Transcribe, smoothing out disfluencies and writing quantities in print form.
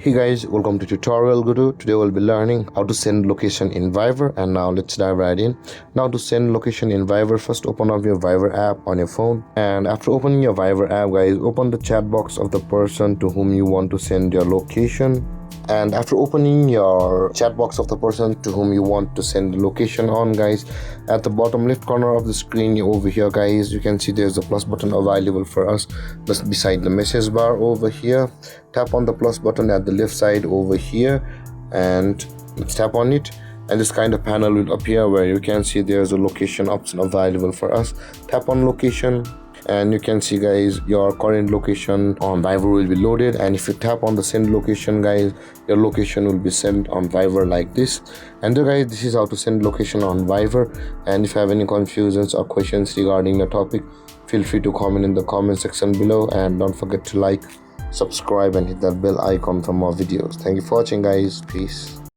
Hey guys, welcome to TutorialGuru. Today we'll be learning how to send location in Viber, and now let's dive right in. Now to send location in Viber, first open up your Viber app on your phone, and after opening your Viber app guys, open the chat box of the person to whom you want to send your location. And after opening your chat box of the person to whom you want to send the location on guys, at the bottom left corner of the screen over here guys, you can see there's a plus button available for us just beside the message bar over here. Tap on the plus button at the left side over here and let's tap on it, and this kind of panel will appear where you can see there's a location option available for us. Tap on location and you can see guys your current location on Viber will be loaded, and if you tap on the send location guys, your location will be sent on Viber like this. And guys, this is how to send location on Viber, and if you have any confusions or questions regarding the topic, feel free to comment in the comment section below, and don't forget to like, subscribe and hit that bell icon for more videos. Thank you for watching guys. Peace.